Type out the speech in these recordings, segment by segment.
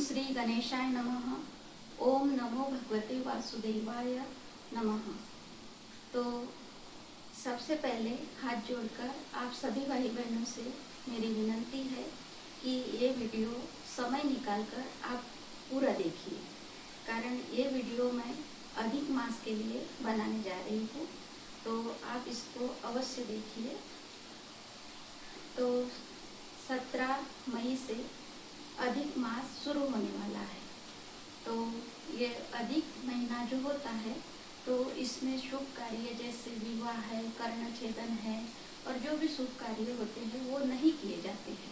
श्री गणेशाय नमः। ओम नमो भगवते वासुदेवाय नमः। तो सबसे पहले हाथ जोड़कर आप सभी भाई बहनों से मेरी विनती है कि ये वीडियो समय निकालकर आप पूरा देखिए, कारण ये वीडियो मैं अधिक मास के लिए बनाने जा रही हूँ, तो आप इसको अवश्य देखिए। तो 17 मई से अधिक मास शुरू होने वाला है। तो ये अधिक महीना जो होता है तो इसमें शुभ कार्य जैसे विवाह है, कर्ण छेदन है और जो भी शुभ कार्य होते हैं वो नहीं किए जाते हैं।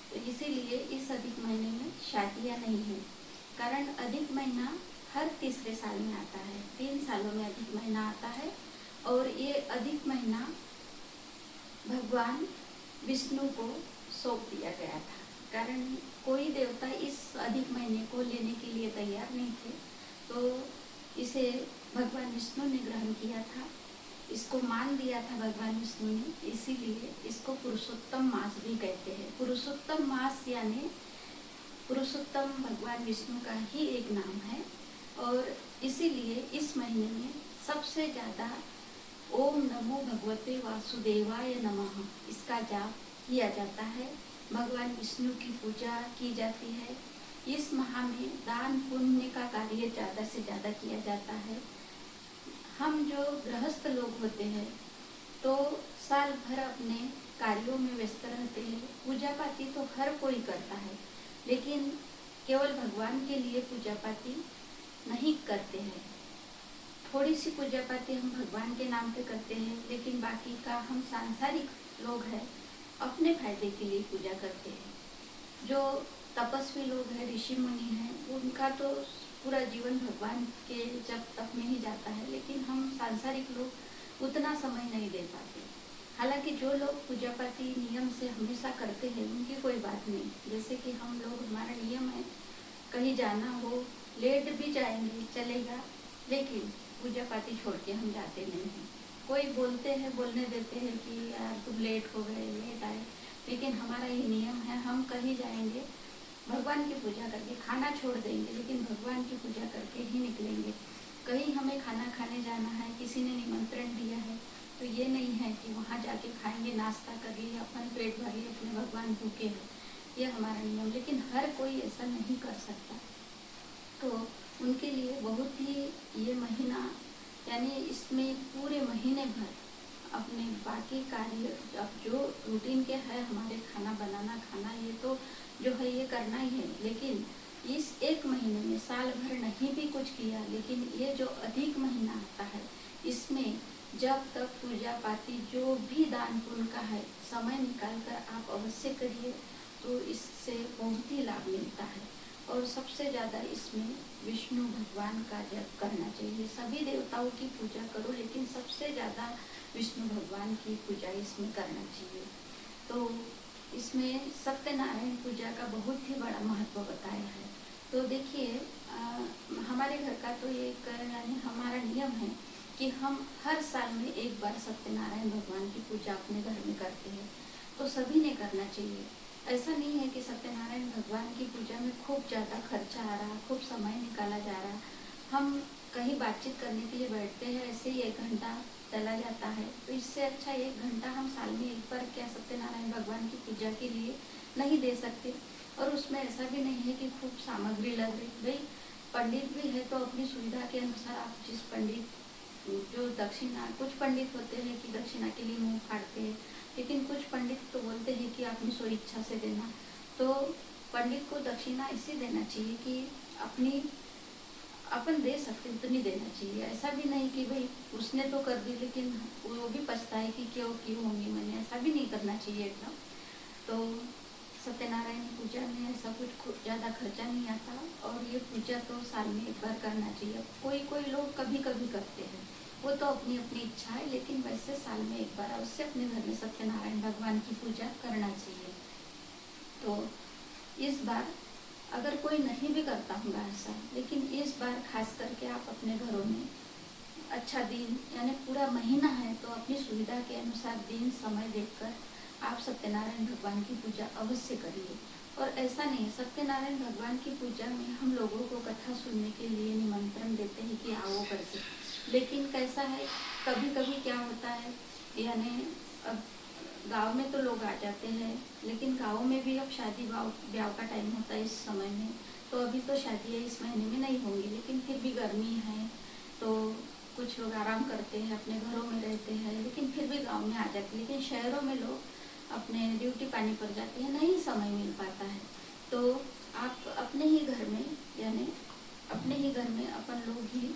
तो इसीलिए इस अधिक महीने में शादियाँ नहीं हैं, कारण अधिक महीना हर तीसरे साल में आता है। 3 सालों में अधिक महीना आता है और ये अधिक महीना भगवान विष्णु को सौंप दिया गया था, कारण कोई देवता इस अधिक महीने को लेने के लिए तैयार नहीं थे, तो इसे भगवान विष्णु ने ग्रहण किया था, इसको मान दिया था भगवान विष्णु ने। इसीलिए इसको पुरुषोत्तम मास भी कहते हैं। पुरुषोत्तम मास यानी पुरुषोत्तम भगवान विष्णु का ही एक नाम है और इसीलिए इस महीने में सबसे ज़्यादा ओम नमो भगवते वासुदेवाय नमः इसका जाप किया जाता है। भगवान विष्णु की पूजा की जाती है। इस माह में दान पुण्य का कार्य ज़्यादा से ज़्यादा किया जाता है। हम जो गृहस्थ लोग होते हैं तो साल भर अपने कार्यों में व्यस्त रहते हैं। पूजा पाती तो हर कोई करता है, लेकिन केवल भगवान के लिए पूजा पाती नहीं करते हैं। थोड़ी सी पूजा पाती हम भगवान के नाम पे करते हैं, लेकिन बाकी का हम सांसारिक लोग हैं, अपने फायदे के लिए पूजा करते हैं। जो तपस्वी लोग हैं, ऋषि मुनि हैं, उनका तो पूरा जीवन भगवान के जप तप में ही जाता है, लेकिन हम सांसारिक लोग उतना समय नहीं दे पाते। हालांकि जो लोग पूजा पाती नियम से हमेशा करते हैं उनकी कोई बात नहीं। जैसे कि हम लोग, हमारा नियम है कहीं जाना हो लेट भी जाएंगे चलेगा, लेकिन पूजा पाती छोड़ के हम जाते नहीं हैं। कोई बोलते हैं, बोलने देते हैं कि यार तुम लेट हो गए, लेट आए, लेकिन हमारा ये नियम है, हम कहीं जाएंगे भगवान की पूजा करके, खाना छोड़ देंगे लेकिन भगवान की पूजा करके ही निकलेंगे। कहीं हमें खाना खाने जाना है, किसी ने निमंत्रण दिया है, तो ये नहीं है कि वहाँ जाके खाएंगे, नाश्ता करिए, अपन पेट भरिए, अपने भगवान भूखे हैं, ये हमारा नियम। लेकिन हर कोई ऐसा नहीं कर सकता, तो उनके लिए बहुत ही ये महीना, यानी इसमें पूरे महीने भर अपने बाकी कार्य, अब जो रूटीन के है हमारे, खाना बनाना, खाना, ये तो जो है ये करना ही है, लेकिन इस एक महीने में साल भर नहीं भी कुछ किया, लेकिन ये जो अधिक महीना आता है इसमें जब तक पूजा पाती जो भी दान पुण्य का है, समय निकाल कर आप अवश्य करिए, तो इससे बहुत ही लाभ मिलता है। और सबसे ज़्यादा इसमें विष्णु भगवान का जप करना चाहिए। सभी देवताओं की पूजा करो, लेकिन सबसे ज़्यादा विष्णु भगवान की पूजा इसमें करना चाहिए। तो इसमें सत्यनारायण पूजा का बहुत ही बड़ा महत्व बताया है। तो देखिए, हमारे घर का तो एक, यानी हमारा नियम है कि हम हर साल में एक बार सत्यनारायण भगवान की पूजा अपने घर में करते हैं, तो सभी ने करना चाहिए। ऐसा नहीं है कि सत्यनारायण भगवान की पूजा में खूब ज़्यादा खर्चा आ रहा, खूब समय निकाला जा रहा, हम कहीं बातचीत करने के लिए बैठते हैं, ऐसे ही 1 घंटा चला जाता है, तो इससे अच्छा 1 घंटा हम साल में एक बार क्या सत्यनारायण भगवान की पूजा के लिए नहीं दे सकते। और उसमें ऐसा भी नहीं है कि खूब सामग्री लग रही, भाई पंडित भी है तो अपनी सुविधा के अनुसार आप जिस पंडित, जो दक्षिणा, कुछ पंडित होते हैं कि दक्षिणा के लिए मुंह फाड़ते हैं, लेकिन कुछ पंडित तो बोलते हैं कि अपनी स्व इच्छा से देना। तो पंडित को दक्षिणा इसे देना चाहिए कि अपन दे सकते उतनी देना चाहिए। ऐसा भी नहीं कि भाई उसने तो कर दी लेकिन वो भी पछताए कि क्यों होंगी मैंने, ऐसा भी नहीं करना चाहिए एकदम। तो सत्यनारायण पूजा में ऐसा कुछ ज़्यादा खर्चा नहीं आता, और ये पूजा तो साल में एक बार करना चाहिए। कोई लोग कभी कभी करते हैं, वो तो अपनी अपनी इच्छा है, लेकिन वैसे साल में एक बार अवश्य अपने घर में सत्यनारायण भगवान की पूजा करना चाहिए। तो इस बार अगर कोई नहीं भी करता होगा ऐसा, लेकिन इस बार खास करके आप अपने घरों में अच्छा दिन, यानी पूरा महीना है तो अपनी सुविधा के अनुसार दिन समय देखकर आप सत्यनारायण भगवान की पूजा अवश्य करिए। और ऐसा नहीं है, सत्यनारायण भगवान की पूजा में हम लोगों को कथा सुनने के लिए निमंत्रण देते हैं कि आओ करके। लेकिन कैसा है, कभी कभी क्या होता है, यानी अब गांव में तो लोग आ जाते हैं, लेकिन गांव में भी अब शादी ब्याह का टाइम होता है इस समय में। तो अभी तो शादियाँ इस महीने में नहीं होंगी, लेकिन फिर भी गर्मी है तो कुछ लोग आराम करते हैं, अपने घरों में रहते हैं, लेकिन फिर भी गांव में आ जाते हैं। लेकिन शहरों में लोग अपने ड्यूटी पानी पर जाते हैं, नहीं समय मिल पाता है। तो आप अपने ही घर में, यानी अपने ही घर में अपन लोग ही,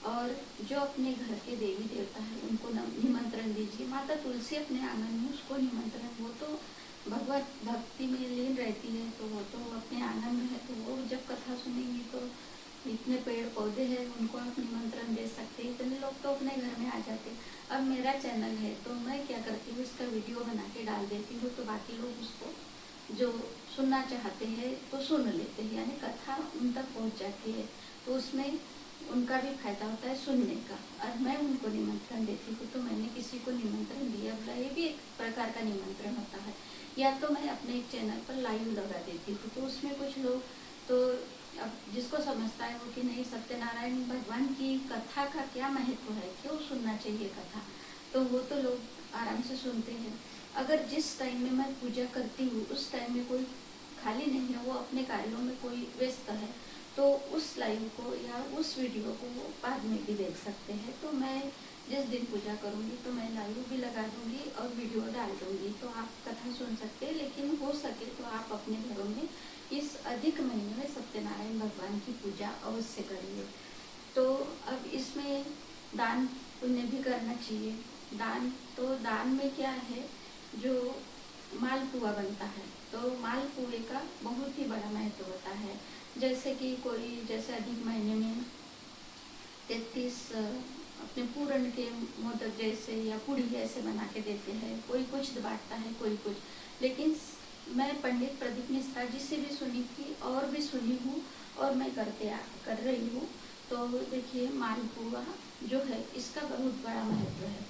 और जो अपने घर के देवी देवता है उनको निमंत्रण दीजिए। माता तुलसी अपने आंगन में, उसको निमंत्रण, वो तो भगवत भक्ति में लीन रहती है, तो वो तो अपने आंगन में है, तो वो जब कथा सुनेंगी तो इतने पेड़ पौधे हैं, उनको आप निमंत्रण दे सकते हैं, इतने लोग तो अपने घर में आ जाते हैं। अब मेरा चैनल है तो मैं क्या करती हूँ, इसका वीडियो बना के डाल देती हूँ, तो बाकी लोग उसको जो सुनना चाहते हैं तो सुन लेते हैं, यानी कथा उन तक पहुँच जाती है, तो उसमें उनका भी फायदा होता है सुनने का। और मैं उनको निमंत्रण देती हूँ, तो मैंने किसी को निमंत्रण दिया बोला, ये भी एक प्रकार का निमंत्रण होता है। या तो मैं अपने एक चैनल पर लाइव लगा देती हूँ, तो उसमें कुछ लोग तो अब जिसको समझता है वो कि नहीं, सत्यनारायण भगवान की कथा का क्या महत्व है, क्यों सुनना चाहिए कथा, तो वो तो लोग आराम से सुनते हैं। अगर जिस टाइम में मैं पूजा करती हूँ उस टाइम में कोई खाली नहीं है, वो अपने कार्यों में कोई व्यस्त है, तो उस लाइव को या उस वीडियो को वो बाद में भी देख सकते हैं। तो मैं जिस दिन पूजा करूँगी तो मैं लाइव भी लगा दूँगी और वीडियो डाल दूँगी, तो आप कथा सुन सकते हैं। लेकिन हो सके तो आप अपने घरों में इस अधिक महीने में सत्यनारायण भगवान की पूजा अवश्य करिए। तो अब इसमें दान पुण्य भी करना चाहिए। दान, तो दान में क्या है, जो मालपुआ बनता है, तो मालपुए का बहुत ही बड़ा महत्व होता है। जैसे कि कोई, जैसे अधिक महीने में 33 अपने पूरन के मोदक जैसे या पूड़ी ऐसे बना के देते हैं, कोई कुछ बांटता है, कोई कुछ। लेकिन मैं पंडित प्रदीप मिश्रा जी से भी सुनी थी और भी सुनी हूँ, और मैं कर रही हूँ। तो देखिए, मालपुआ जो है इसका बहुत बड़ा महत्व है।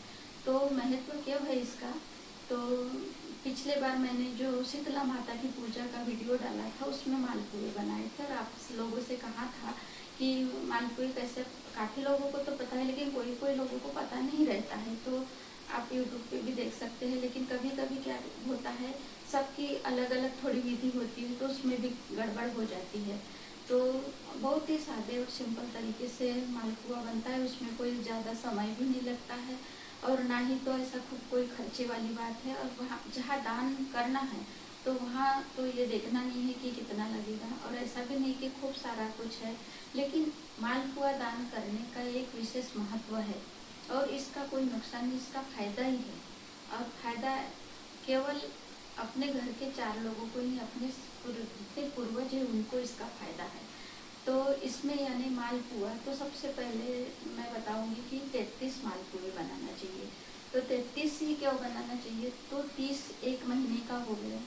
तो महत्व क्यों है इसका, तो पिछले बार मैंने जो शीतला माता की पूजा का वीडियो डाला था उसमें मालपुए बनाए थे, और आप लोगों से कहा था कि मालपुए कैसे, काफ़ी लोगों को तो पता है लेकिन कोई कोई लोगों को पता नहीं रहता है, तो आप यूट्यूब पे भी देख सकते हैं। लेकिन कभी कभी क्या होता है, सबकी अलग अलग थोड़ी विधि होती है, तो उसमें भी गड़बड़ हो जाती है। तो बहुत ही सादे और सिंपल तरीके से मालपुआ बनता है, उसमें कोई ज़्यादा समय भी नहीं लगता है, और ना ही तो ऐसा खूब कोई खर्चे वाली बात है। और वहाँ जहाँ दान करना है तो वहाँ तो ये देखना नहीं है कि कितना लगेगा, और ऐसा भी नहीं कि खूब सारा कुछ है, लेकिन मालपुआ दान करने का एक विशेष महत्व है, और इसका कोई नुकसान नहीं, इसका फायदा ही है। और फायदा केवल अपने घर के 4 लोगों को ही, अपने जितने पूर्वज है उनको इसका फायदा है। तो इसमें यानी मालपुआ, तो सबसे पहले मैं बताऊंगी कि 33 मालपुए बनाना चाहिए। तो 33 ही क्यों बनाना चाहिए, तो 30 एक महीने का हो गया,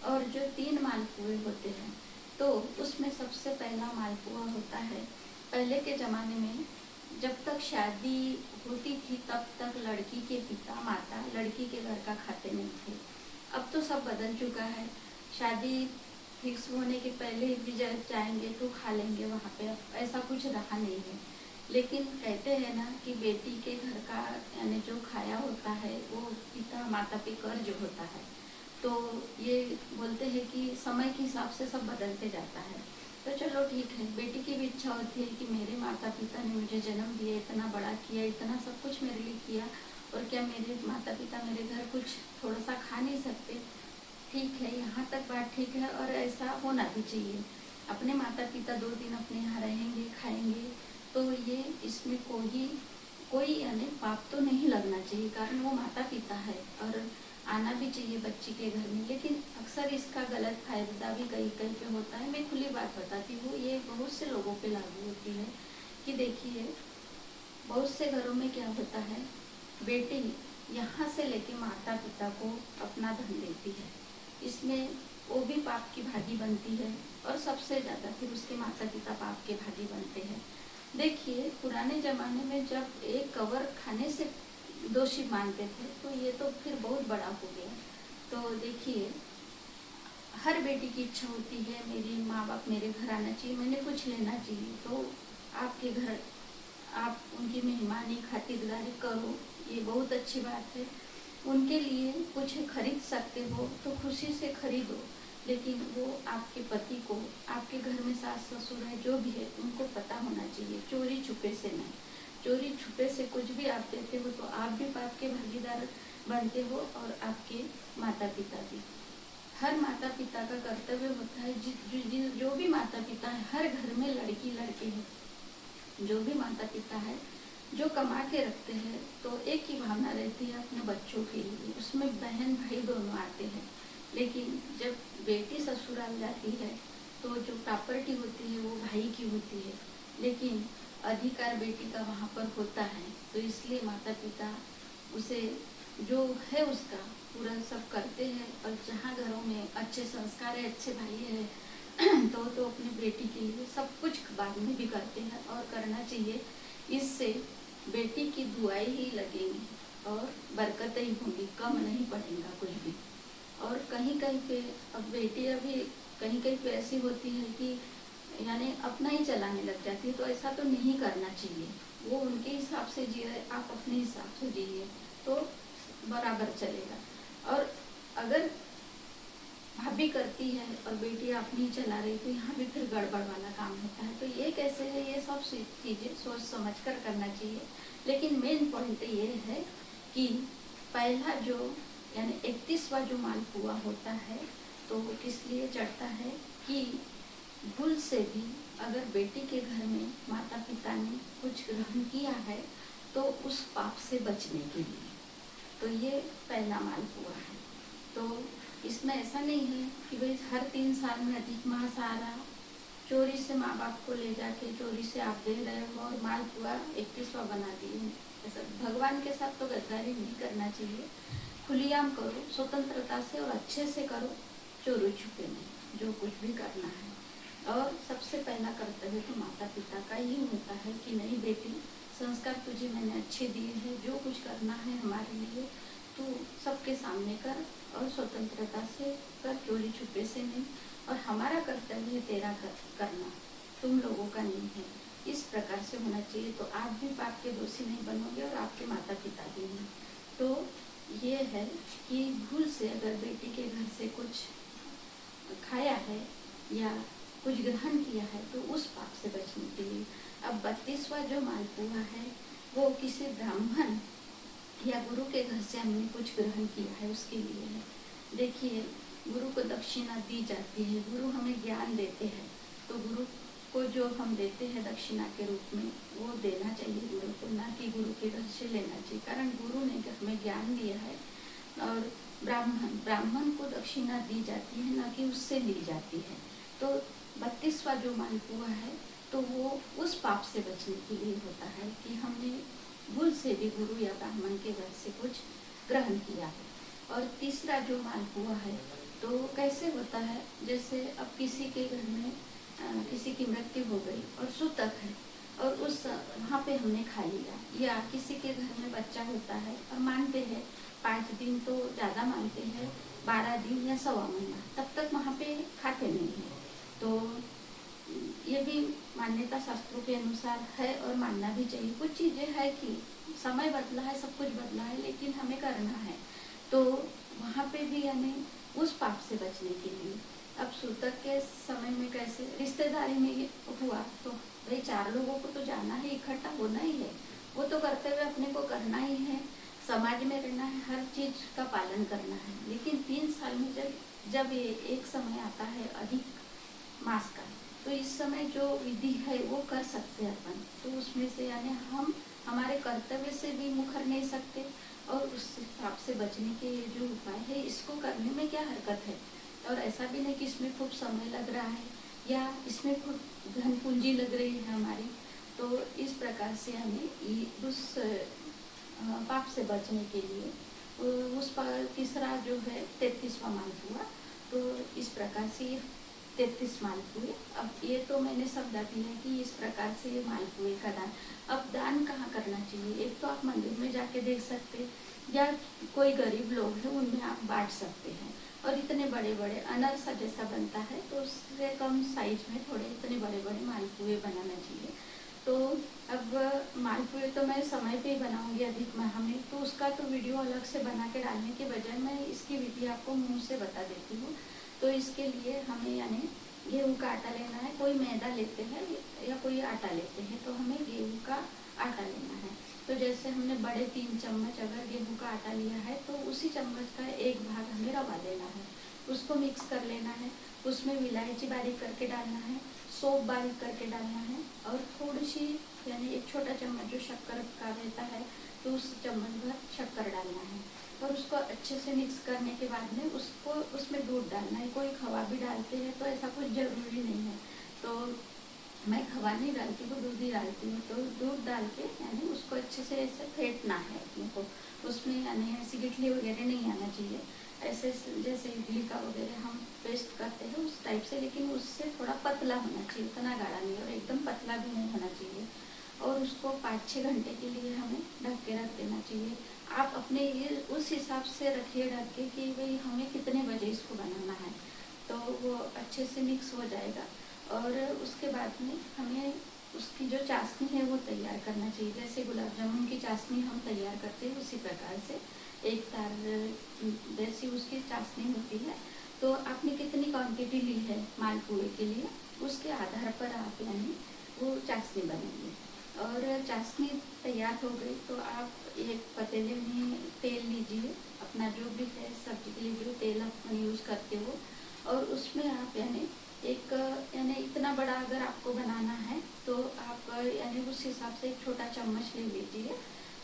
और जो 3 मालपुए होते हैं तो उसमें सबसे पहला मालपुआ होता है, पहले के ज़माने में जब तक शादी होती थी तब तक लड़की के पिता माता लड़की के घर का खाते नहीं थे। अब तो सब बदल चुका है, शादी फिक्स होने के पहले ही भी जाएंगे तो खा लेंगे वहाँ पे, अब ऐसा कुछ रहा नहीं है। लेकिन कहते हैं ना कि बेटी के घर का यानी जो खाया होता है वो पिता माता पे कर्ज होता है। तो ये बोलते हैं कि समय के हिसाब से सब बदलते जाता है। तो चलो ठीक है, बेटी की भी इच्छा होती है कि मेरे माता पिता ने मुझे जन्म दिया, इतना बड़ा किया, इतना सब कुछ मेरे लिए किया, और क्या मेरे माता पिता मेरे घर कुछ थोड़ा सा खा नहीं सकते। ठीक है, यहाँ तक बात ठीक है, और ऐसा होना भी चाहिए। अपने माता पिता 2 दिन अपने यहाँ रहेंगे, खाएंगे, तो ये इसमें कोई यानी पाप तो नहीं लगना चाहिए, कारण वो माता पिता है, और आना भी चाहिए बच्ची के घर में। लेकिन अक्सर इसका गलत फायदा भी कहीं कहीं पे होता है। मैं खुली बात बताती हूँ, ये बहुत से लोगों पे लागू होती है कि देखिए, बहुत से घरों में क्या होता है, बेटी यहाँ से लेके माता पिता को अपना धन देती है, इसमें वो भी पाप की भागी बनती है, और सबसे ज़्यादा फिर उसके माता पिता पाप के भागी बनते हैं। देखिए, पुराने ज़माने में जब एक कवर खाने से दोषी मानते थे, तो ये तो फिर बहुत बड़ा हो गया। तो देखिए, हर बेटी की इच्छा होती है मेरी माँ बाप मेरे घर आना चाहिए, मैंने कुछ लेना चाहिए, तो आपके घर आप उनकी मेहमानी खातिरदारी करो, ये बहुत अच्छी बात है। उनके लिए कुछ खरीद सकते हो तो खुशी से खरीदो, लेकिन वो आपके पति को, आपके घर में सास ससुर है जो भी है, उनको पता होना चाहिए, चोरी छुपे से नहीं। चोरी छुपे से कुछ भी आप देते हो तो आप भी पाप के भागीदार बनते हो और आपके माता पिता भी। हर माता पिता का कर्तव्य होता है, जो भी माता पिता है, हर घर में लड़की लड़के हैं, जो भी माता पिता है जो कमा के रखते हैं तो एक ही भावना रहती है अपने बच्चों के लिए, उसमें बहन भाई दोनों आते हैं। लेकिन जब बेटी ससुराल जाती है तो जो प्रॉपर्टी होती है वो भाई की होती है, लेकिन अधिकार बेटी का वहाँ पर होता है। तो इसलिए माता पिता उसे जो है उसका पूरा सब करते हैं, और जहाँ घरों में अच्छे संस्कार है, अच्छे भाई है तो अपनी बेटी के लिए सब कुछ बाद में भी करते हैं और करना चाहिए। इससे बेटी की दुआएं ही लगेंगी और बरकतें ही होंगी, कम नहीं पड़ेगा कुछ भी। और कहीं कहीं पे अब बेटी अभी कहीं कहीं पे ऐसी होती है कि यानी अपना ही चलाने लग जाती है, तो ऐसा तो नहीं करना चाहिए। वो उनके हिसाब से जिए, आप अपने हिसाब से जिए तो बराबर चलेगा। और अगर भाभी करती है और बेटी अपनी चला रही तो यहाँ भी फिर गड़बड़ वाला काम होता है। तो ये कैसे है, ये सब चीज़ें सोच समझ कर करना चाहिए। लेकिन मेन पॉइंट ये है कि पहला जो यानी 31वां जो मालपुआ होता है तो वो किस लिए चढ़ता है कि भूल से भी अगर बेटी के घर में माता पिता ने कुछ ग्रहण किया है तो उस पाप से बचने के लिए, तो ये पहला मालपुआ है। तो इसमें ऐसा नहीं है कि भाई हर 3 साल में अधिक मास आ रहा, चोरी से माँ बाप को ले जाके चोरी से आप दे रहे हो और मालपुआ 31वां बना दिए। ऐसा भगवान के साथ तो गद्दारी नहीं करना चाहिए। खुलेआम करो, स्वतंत्रता से और अच्छे से करो, चोरी छुपे नहीं, जो कुछ भी करना है। और सबसे पहला कर्तव्य तो माता पिता का ही होता है कि नहीं बेटी, संस्कार तुझे मैंने अच्छे दिए हैं, जो कुछ करना है हमारे लिए तू सबके सामने कर और स्वतंत्रता से कर, चोरी छुपे से नहीं। और हमारा कर्तव्य है तेरा करना, तुम लोगों का नहीं है। इस प्रकार से होना चाहिए तो आप भी पाप के दोषी नहीं बनोगे और आपके माता पिता भी नहीं। तो ये है कि भूल से अगर बेटी के घर से कुछ खाया है या कुछ ग्रहण किया है तो उस पाप से बचने के लिए। अब 32वां जो मालपुआ है वो किसी ब्राह्मण या गुरु के घर से हमने कुछ ग्रहण किया है उसके लिए है। देखिए, गुरु को दक्षिणा दी जाती है, गुरु हमें ज्ञान देते हैं, तो गुरु को जो हम देते हैं दक्षिणा के रूप में वो देना चाहिए गुरु को, ना कि गुरु के घर से लेना चाहिए। कारण गुरु ने हमें ज्ञान दिया है और ब्राह्मण को दक्षिणा दी जाती है, ना कि उससे ली जाती है। तो 32वां जो मालपुआ है तो वो उस पाप से बचने के लिए होता है कि हमने भूल से भी गुरु या ब्राह्मण के घर से कुछ ग्रहण किया है। और तीसरा जो मालपुआ है तो कैसे होता है, जैसे अब किसी के घर में किसी की मृत्यु हो गई और सूतक है और उस वहाँ पे हमने खा लिया, या किसी के घर में बच्चा होता है और मानते हैं 5 दिन तो ज़्यादा मानते हैं, 12 दिन या सवा महीना तब तक वहाँ पे खाते नहीं हैं। तो ये भी मान्यता शास्त्रों के अनुसार है और मानना भी चाहिए। कुछ चीज़ें है कि समय बदला है, सब कुछ बदला है, लेकिन हमें करना है। तो वहाँ पे भी हमें उस पाप से बचने के लिए, अब सूतक के समय में कैसे रिश्तेदारी में हुआ तो भाई 4 लोगों को तो जाना है, इकट्ठा होना ही है, वो तो कर्तव्य अपने को करना ही है, समाज में रहना है, हर चीज़ का पालन करना है। लेकिन 3 साल में जब ये एक समय आता है अधिक मास का, तो इस समय जो विधि है वो कर सकते हैं अपन, तो उसमें से यानी हम हमारे कर्तव्य से भी मुकर नहीं सकते और उस पाप से बचने के जो उपाय है इसको करने में क्या हरकत है। और ऐसा भी नहीं कि इसमें खूब समय लग रहा है या इसमें खूब धन पूंजी लग रही है हमारी। तो इस प्रकार से हमें उस पाप से बचने के लिए उस तीसरा जो है 33वां मालपुआ, तो इस प्रकार से 33 मालपुए। अब ये तो मैंने सब बता दिया कि इस प्रकार से ये मालपुए का दान। अब दान कहाँ करना चाहिए, एक तो आप मंदिर में जाके देख सकते या कोई गरीब लोग हैं उनमें आप बांट सकते हैं। और इतने बड़े बड़े अनरसा जैसा बनता है, तो उससे कम साइज में थोड़े इतने बड़े बड़े मालपुए बनाना चाहिए। तो अब मालपुए तो मैं समय पे ही बनाऊंगी अधिक माह में, तो उसका तो वीडियो अलग से बना के डालने के बजाय मैं इसकी विधि आपको मुंह से बता देती हूँ। तो इसके लिए हमें यानी गेहूं का आटा लेना है, कोई मैदा लेते हैं या कोई आटा लेते हैं, तो हमें गेहूं का आटा लेना है। तो जैसे हमने बड़े 3 चम्मच अगर गेहूं का आटा लिया है, तो उसी चम्मच का 1 भाग हमें रवा लेना है, उसको मिक्स कर लेना है। उसमें इलायची बारीक करके डालना है, सौंफ बारीक करके डालना है, और थोड़ी सी यानी 1 छोटा चम्मच जो शक्कर का रहता है, तो उस चम्मच भर शक्कर डालना है। और उसको अच्छे से मिक्स करने के बाद में उसको उसमें दूध डालना है। कोई खवा भी डालते हैं, तो ऐसा कुछ ज़रूरी नहीं है। तो मैं खवा नहीं डालती हूँ, दूध ही डालती हूँ। तो दूध डाल के यानी उसको अच्छे से ऐसे फेंटना है अपने को, उसमें यानी ऐसी गिठली वगैरह नहीं आना चाहिए। ऐसे जैसे इडली का वगैरह हम पेस्ट करते हैं उस टाइप से, लेकिन उससे थोड़ा पतला होना चाहिए, इतना गाढ़ा नहीं, और एकदम पतला भी नहीं होना चाहिए। और उसको 5-6 घंटे के लिए हमें ढक के रख देना चाहिए। आप अपने ये उस हिसाब से रखिए ढक के कि भाई हमें कितने बजे इसको बनाना है, तो वो अच्छे से मिक्स हो जाएगा। और उसके बाद में हमें उसकी जो चाशनी है वो तैयार करना चाहिए। जैसे गुलाब जामुन की चाशनी हम तैयार करते हैं, उसी प्रकार से एक तार जैसी उसकी चाशनी होती है। तो आपने कितनी क्वांटिटी ली है मालपुए के लिए, उसके आधार पर आप यानी वो चाशनी बनेंगे। और चाशनी तैयार हो गई तो आप एक पतीले में तेल लीजिए, अपना जो भी है सब्जी के लिए जो तेल आप यूज़ करते हो, और उसमें आप यानी यानी इतना बड़ा अगर आपको बनाना है तो आप यानी उस हिसाब से 1 छोटा चम्मच ले लीजिए।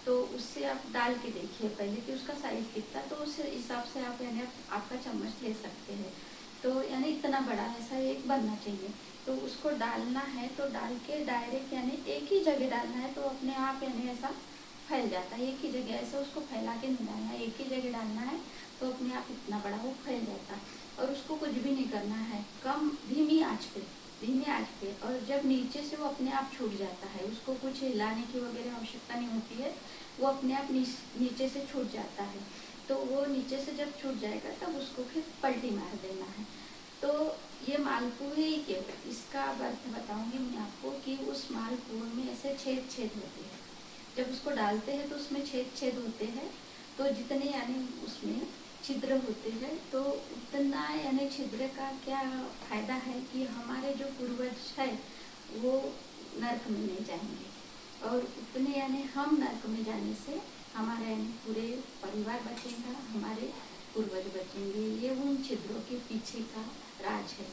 तो उससे आप डाल के देखिए पहले कि उसका साइज कितना, तो उस हिसाब से आप यानी आपका चम्मच ले सकते हैं। तो यानी इतना बड़ा ऐसा एक बनना चाहिए। तो उसको डालना है, तो डाल के डायरेक्ट यानी एक ही जगह डालना है, तो अपने आप यानी ऐसा फैल जाता है। एक ही जगह ऐसे उसको फैला के नहीं डालना है, एक ही जगह डालना है, तो अपने आप इतना बड़ा वो फैल जाता है। और उसको कुछ भी नहीं करना है, कम धीमी आंच पे। और जब नीचे से वो अपने आप छूट जाता है, उसको कुछ हिलाने की वगैरह आवश्यकता नहीं होती है, वो अपने आप नीचे से छूट जाता है। तो वो नीचे से जब छूट जाएगा तब उसको फिर पलटी मार देना है। तो ये मालपुए ही केवल इसका अर्थ बताऊंगी मैं आपको कि उस मालपुए में ऐसे छेद होते हैं। जब उसको डालते हैं तो उसमें छेद होते हैं, तो जितने यानी उसमें छिद्र होते हैं, तो उतना यानी छिद्र का क्या फायदा है कि हमारे जो पूर्वज है वो नरक में नहीं जाएंगे, और उतने यानी हम नरक में जाने से हमारे यानी पूरे परिवार बचेगा, हमारे पूर्वज बचेंगे। ये उन छिद्रों के पीछे का राज है।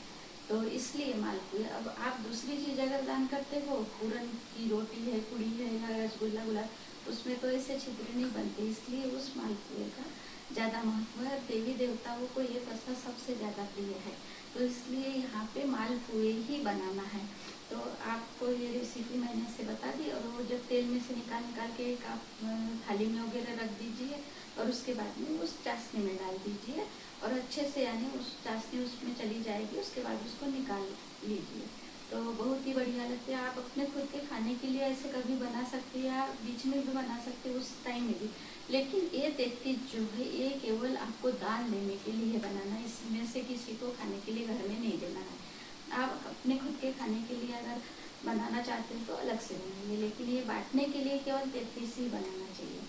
तो इसलिए मालपुए, अब आप दूसरी चीज़ अगर दान करते हो, पूरन की रोटी है, पूड़ी है या रसगुल्ला गुलाब, उसमें तो ऐसे छिद्र नहीं बनते, इसलिए उस मालपुए का ज़्यादा महत्व है। देवी देवताओं को ये प्रसाद सबसे ज़्यादा प्रिय है, तो इसलिए यहाँ पे मालपुए ही बनाना है। तो आपको ये रेसिपी मैंने ऐसे बता दी, और वो जब तेल में से निकाल के एक आप थाली में वगैरह रख दीजिए, और उसके बाद में उस चाशनी में डाल दीजिए, और अच्छे से यानी उस चाशनी उसमें चली जाएगी, उसके बाद उसको निकाल लीजिए। तो बहुत ही बढ़िया लगती है। आप अपने खुद के खाने के लिए ऐसे कभी बना सकते हैं, या बीच में भी बना सकते हैं, उस टाइम में भी। लेकिन ये 33 जो है ये केवल आपको दान देने के लिए बनाना है, इसमें से किसी को खाने के लिए घर में नहीं देना है। आप अपने खुद के खाने के लिए अगर बनाना चाहते हैं तो अलग से बनाइए, लेकिन ये बांटने के लिए केवल 33 ही बनाना चाहिए।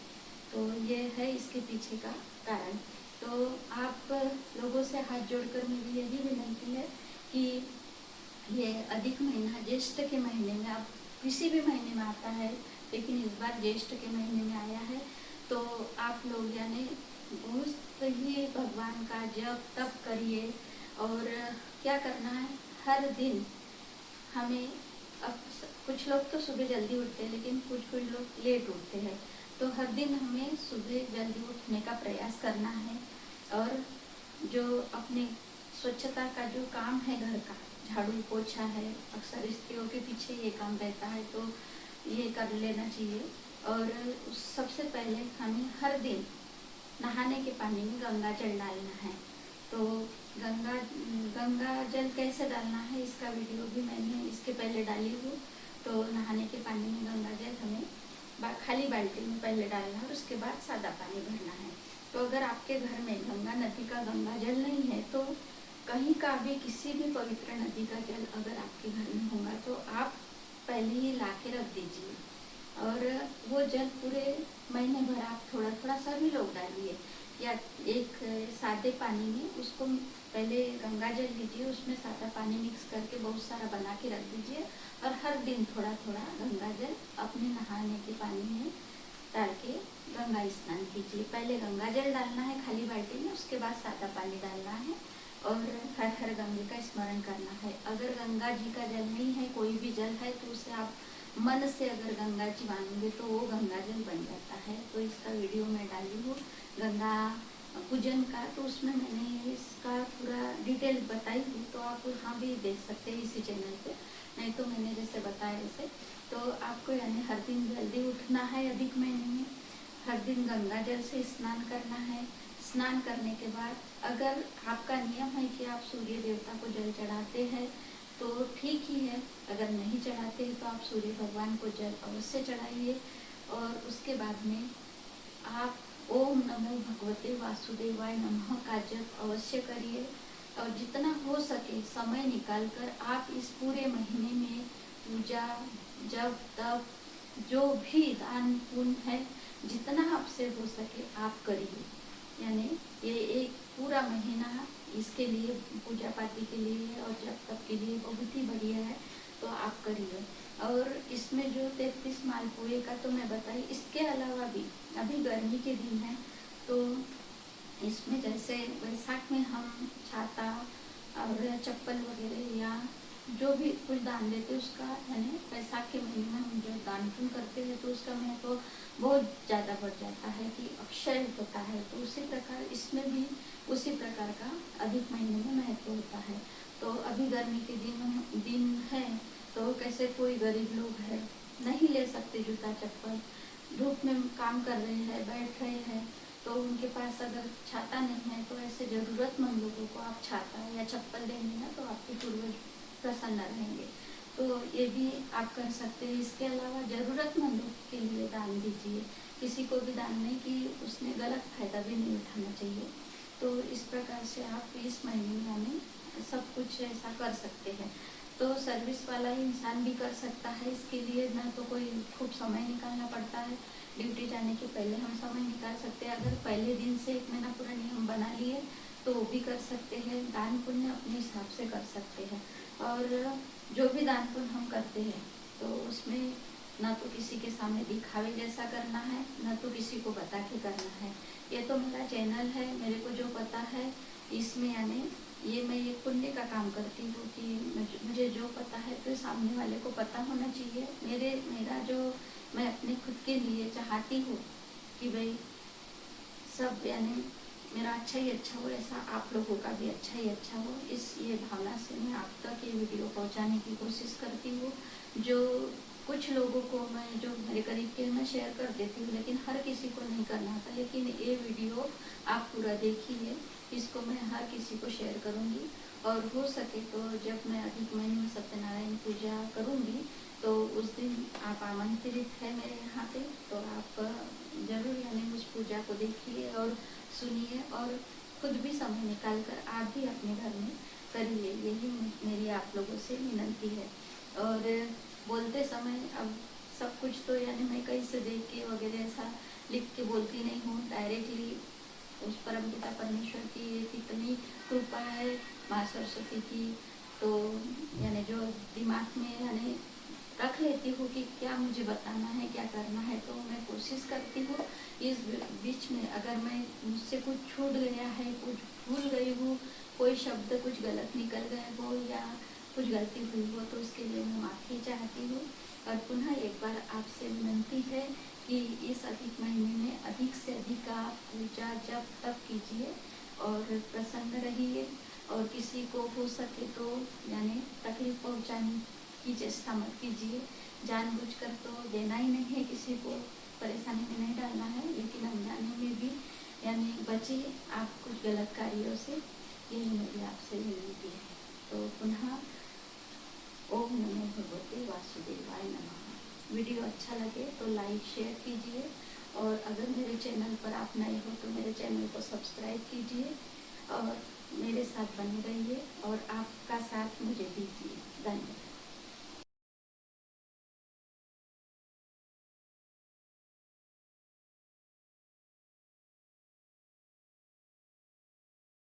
तो ये है इसके पीछे का कारण। तो आप लोगों से हाथ जोड़कर मेरी यही विनती है कि ये अधिक महीना ज्येष्ठ के महीने में, आप किसी भी महीने में आता है, लेकिन इस बार ज्येष्ठ के महीने में आया है, तो आप लोग यानी बहुत ही भगवान का जप तप करिए। और क्या करना है, हर दिन हमें, अब कुछ लोग तो सुबह जल्दी उठते हैं, लेकिन कुछ लोग लेट उठते हैं, तो हर दिन हमें सुबह जल्दी उठने का प्रयास करना है। और जो अपने स्वच्छता का जो काम है, घर का झाड़ू पोछा है, अक्सर स्त्रियों के पीछे ये काम रहता है, तो ये कर लेना चाहिए। और सबसे पहले हमें हर दिन नहाने के पानी में गंगा जल डालना है। तो गंगा जल कैसे डालना है इसका वीडियो भी मैंने इसके पहले डाली हूँ। तो नहाने के पानी में गंगा जल हमें खाली बाल्टी में पहले डालना है, और उसके बाद सादा पानी भरना है। तो अगर आपके घर में गंगा नदी का गंगा जल नहीं है तो कहीं का भी किसी भी पवित्र नदी का जल अगर आपके घर में होगा तो आप पहले ही ला के रख दीजिए, और वो जल पूरे महीने भर आप थोड़ा थोड़ा सभी लोग डालिए, या एक सादे पानी में उसको पहले गंगा जल लीजिए, उसमें सादा पानी मिक्स करके बहुत सारा बना के रख दीजिए, और हर दिन थोड़ा थोड़ा गंगा जल अपने नहाने के पानी में डाल के गंगा स्नान कीजिए। पहले गंगा जल डालना है खाली बाल्टी में, उसके बाद सादा पानी डालना है, और हर हर गंगे का स्मरण करना है। अगर गंगा जी का जल नहीं है, कोई भी जल है, तो उसे आप मन से अगर गंगा जी मानोगे तो वो गंगा जल बन जाता है। तो इसका वीडियो मैं डाली हूँ गंगा पूजन का, तो उसमें मैंने इसका पूरा डिटेल बताई हूँ, तो आप वहाँ भी देख सकते हैं इसी चैनल पे। नहीं तो मैंने जैसे बताया वैसे, तो आपको यानी हर दिन जल्दी उठना है अधिक महीने में, हर दिन गंगा जल से स्नान करना है। स्नान करने के बाद अगर आपका नियम है कि आप सूर्य देवता को जल चढ़ाते हैं तो ठीक ही है, अगर नहीं चढ़ाते हैं तो आप सूर्य भगवान को जल अवश्य चढ़ाइए। और उसके बाद में आप ओम नमो भगवते वासुदेवाय नमः का जप अवश्य करिए, और जितना हो सके समय निकालकर आप इस पूरे महीने में पूजा जप तप जो भी दान पुण्य है जितना आपसे हो सके आप करिए। यानी ये एक पूरा महीना इसके लिए पूजा पाठी के लिए और जप तप के लिए बहुत ही बढ़िया है, तो आप करिए। और इसमें जो 33 मालपुए का तो मैं बताई, इसके अलावा भी अभी गर्मी के दिन है तो इसमें जैसे वैशाख में हम छाता और चप्पल वगैरह या जो भी कुछ दान देते उसका, यानी वैशाख के महीने में हम जो दान पुण्य करते हैं तो उसका महत्व तो बहुत ज़्यादा बढ़ जाता है कि अक्षय होता है। तो उसी प्रकार इसमें भी उसी प्रकार का अधिक महीने में महत्व होता है। तो अभी गर्मी के दिन है तो कैसे कोई गरीब लोग है नहीं ले सकते जूता चप्पल, धूप में काम कर रहे हैं बैठ रहे हैं, तो उनके पास अगर छाता नहीं है तो ऐसे ज़रूरतमंद लोगों को आप छाता या चप्पल देंगे ना तो आपके पूर्वज प्रसन्न रहेंगे। तो ये भी आप कर सकते हैं। इसके अलावा ज़रूरतमंदों के लिए दान दीजिए, किसी को भी दान नहीं कि उसने गलत फायदा भी नहीं उठाना चाहिए। तो इस प्रकार से आप इस महीने में हमें सब कुछ ऐसा कर सकते हैं। तो सर्विस वाला इंसान भी कर सकता है, इसके लिए ना तो कोई खूब समय निकालना पड़ता है, ड्यूटी जाने के पहले हम समय निकाल सकते हैं। अगर पहले दिन से एक महीना पूरा नियम बना लिए तो वो भी कर सकते हैं। दान पुण्य अपने हिसाब से कर सकते हैं, और जो भी दान पुण्य हम करते हैं तो उसमें ना तो किसी के सामने दिखावे जैसा करना है, ना तो किसी को बता के करना है। ये तो मेरा चैनल है, मेरे को जो पता है इसमें यानी ये मैं ये पुण्य का काम करती हूँ कि मुझे जो पता है तो सामने वाले को पता होना चाहिए। मेरा जो मैं अपने खुद के लिए चाहती हूँ कि भाई सब यानी मेरा अच्छा ही अच्छा हो, ऐसा आप लोगों का भी अच्छा ही अच्छा हो, इस ये भावना से मैं आप तक ये वीडियो पहुंचाने की कोशिश करती हूँ। जो कुछ लोगों को मैं जो मेरे करीब के मैं शेयर कर देती हूँ, लेकिन हर किसी को नहीं करना था। लेकिन ये वीडियो आप पूरा देखिए, इसको मैं हर किसी को शेयर करूँगी, और हो सके तो जब मैं अधिक महीने में सत्यनारायण पूजा करूँगी तो उस दिन आप आमंत्रित है मेरे यहाँ पे, तो आप ज़रूर यानी उस पूजा को देखिए और सुनिए, और खुद भी समय निकाल कर आप भी अपने घर में करिए। यही मेरी आप लोगों से विनती है। और बोलते समय अब सब कुछ तो यानी मैं कहीं से देख के वगैरह ऐसा लिख के बोलती नहीं हूँ, डायरेक्टली उस परम पिता परमेश्वर की कितनी कृपा है, माँ सरस्वती की, तो यानी जो दिमाग में यानी रख लेती हूँ कि क्या मुझे बताना है क्या करना है, तो मैं कोशिश करती हूँ। इस बीच में अगर मैं मुझसे कुछ छूट गया है, कुछ भूल गई हूँ, कोई शब्द कुछ गलत निकल गए हो या कुछ गलती हुई हो, तो उसके लिए मैं माफ़ी चाहती हूँ। और पुनः एक बार आपसे विनती है कि इस अधिक महीने में अधिक से अधिक आप पूजा जप तप कीजिए और प्रसन्न रहिए, और किसी को हो सके तो यानी तकलीफ पहुँचाने की चेष्टा मत कीजिए। जानबूझकर तो देना ही नहीं है, किसी को परेशानी में नहीं डालना है, लेकिन अनजाने में भी यानी बचे आप कुछ गलत कार्यों से, यही मेरी आपसे विनती है। तो पुनः ओम नमो भगवते वासुदेवाय नमः। वीडियो अच्छा लगे तो लाइक शेयर कीजिए, और अगर मेरे चैनल पर आप नए हो तो मेरे चैनल को सब्सक्राइब कीजिए और मेरे साथ बने रहिए और आपका साथ मुझे दीजिए। धन्यवाद।